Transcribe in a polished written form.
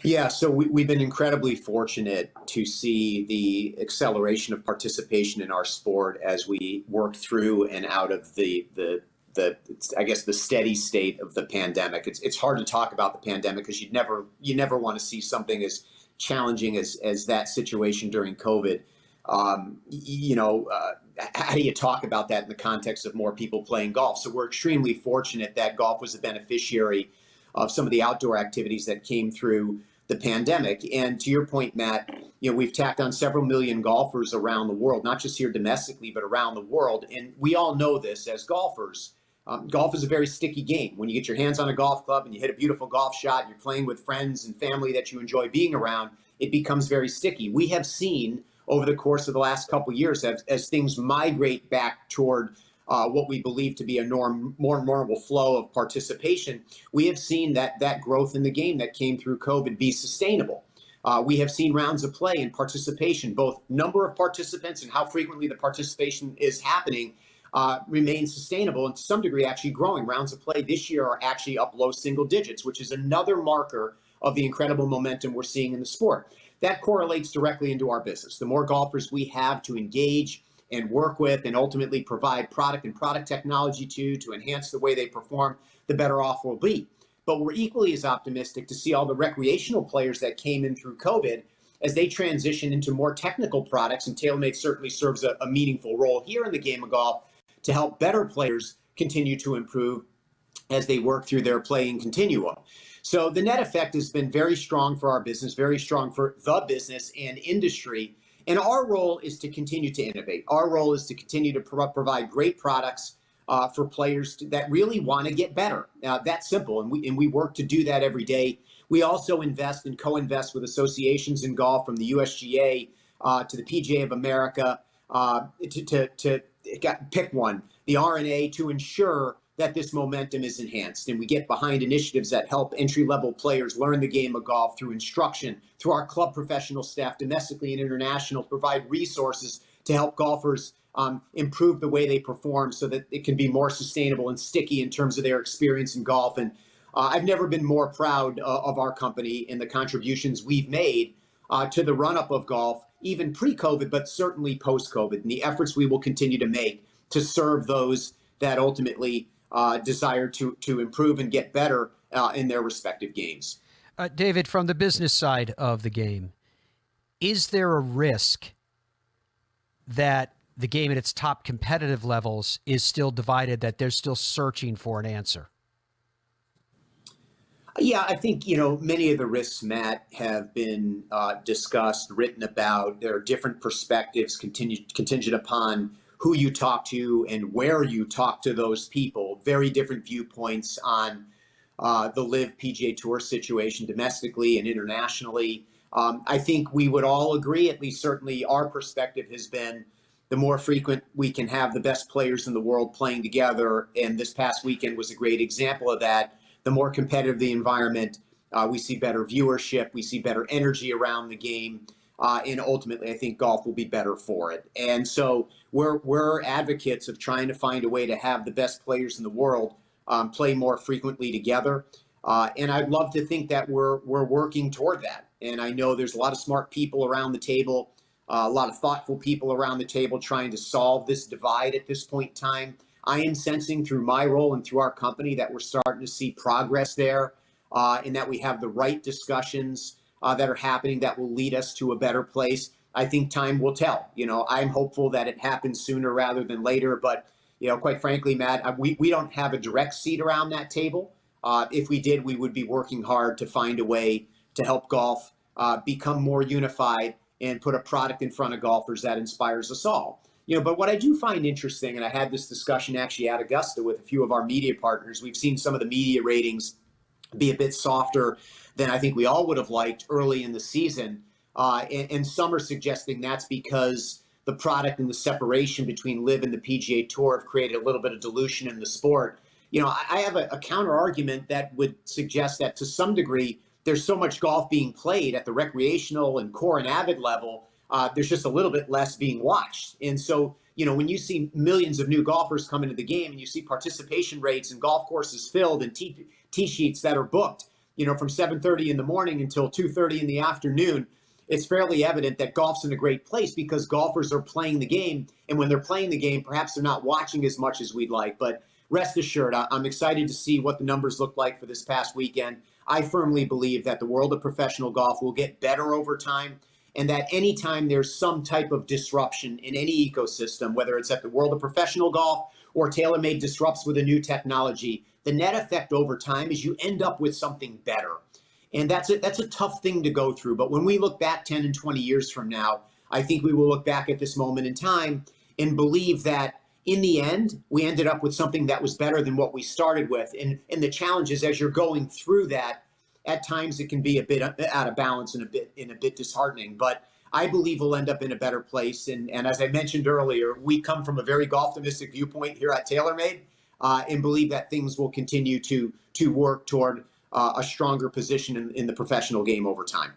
Yeah, so we've been incredibly fortunate to see the acceleration of participation in our sport as we work through and out of the I guess the steady state of the pandemic. It's hard to talk about the pandemic because you never want to see something as challenging as that situation during COVID. How do you talk about that in the context of more people playing golf? So we're extremely fortunate that golf was a beneficiary of some of the outdoor activities that came through the pandemic. And to your point, Matt, we've tacked on several million golfers around the world, not just here domestically, but around the world. And we all know this as golfers. Golf is a very sticky game. When you get your hands on a golf club and you hit a beautiful golf shot, and you're playing with friends and family that you enjoy being around, it becomes very sticky. We have seen over the course of the last couple of years, as things migrate back toward what we believe to be a more normal flow of participation, we have seen that growth in the game that came through COVID be sustainable. We have seen rounds of play and participation, both number of participants and how frequently the participation is happening, remain sustainable and to some degree actually growing. Rounds of play this year are actually up low single digits, which is another marker of the incredible momentum we're seeing in the sport. That correlates directly into our business. The more golfers we have to engage and work with and ultimately provide product and product technology to enhance the way they perform, the better off we'll be. But we're equally as optimistic to see all the recreational players that came in through COVID as they transition into more technical products, and TaylorMade certainly serves a meaningful role here in the game of golf to help better players continue to improve as they work through their playing continuum. So the net effect has been very strong for our business, very strong for the business and industry. And our role is to continue to innovate. Our role is to continue to provide great products for players that really want to get better. That's simple, and we work to do that every day. We also invest and co-invest with associations in golf, from the USGA to the PGA of America, to pick one, the R&A, to ensure that this momentum is enhanced. And we get behind initiatives that help entry-level players learn the game of golf through instruction, through our club professional staff, domestically and international, to provide resources to help golfers improve the way they perform so that it can be more sustainable and sticky in terms of their experience in golf. And I've never been more proud of our company and the contributions we've made to the run-up of golf, even pre-COVID, but certainly post-COVID, and the efforts we will continue to make to serve those that ultimately desire to improve and get better in their respective games. David, from the business side of the game, is there a risk that the game at its top competitive levels is still divided, that they're still searching for an answer? Yeah, I think, many of the risks, Matt, have been discussed, written about. There are different perspectives contingent upon who you talk to and where you talk to those people. Very different viewpoints on the LIV PGA Tour situation domestically and internationally. I think we would all agree, at least certainly our perspective has been, the more frequent we can have the best players in the world playing together, and this past weekend was a great example of that, the more competitive the environment, we see better viewership, we see better energy around the game, and ultimately I think golf will be better for it. And so we're advocates of trying to find a way to have the best players in the world play more frequently together. And I'd love to think that we're working toward that. And I know there's a lot of smart people around the table, a lot of thoughtful people around the table trying to solve this divide at this point in time. I am sensing through my role and through our company that we're starting to see progress there, and that we have the right discussions that are happening that will lead us to a better place. I think time will tell. I'm hopeful that it happens sooner rather than later. But, quite frankly, Matt, we don't have a direct seat around that table. If we did, we would be working hard to find a way to help golf become more unified and put a product in front of golfers that inspires us all. But what I do find interesting, and I had this discussion actually at Augusta with a few of our media partners, we've seen some of the media ratings be a bit softer than I think we all would have liked early in the season. And some are suggesting that's because the product and the separation between LIV and the PGA Tour have created a little bit of dilution in the sport. I have a counter argument that would suggest that to some degree, there's so much golf being played at the recreational and core and avid level, there's just a little bit less being watched. And so, when you see millions of new golfers come into the game and you see participation rates and golf courses filled and tee sheets that are booked, from 7:30 in the morning until 2:30 in the afternoon, it's fairly evident that golf's in a great place because golfers are playing the game. And when they're playing the game, perhaps they're not watching as much as we'd like. But rest assured, I'm excited to see what the numbers look like for this past weekend. I firmly believe that the world of professional golf will get better over time, and that anytime there's some type of disruption in any ecosystem, whether it's at the world of professional golf or TaylorMade disrupts with a new technology, the net effect over time is you end up with something better. And that's a tough thing to go through. But when we look back 10 and 20 years from now, I think we will look back at this moment in time and believe that in the end, we ended up with something that was better than what we started with. And the challenge is as you're going through that, at times it can be a bit out of balance and a bit disheartening. But I believe we'll end up in a better place. And as I mentioned earlier, we come from a very golf-optimistic viewpoint here at TaylorMade, and believe that things will continue to work toward a stronger position in the professional game over time.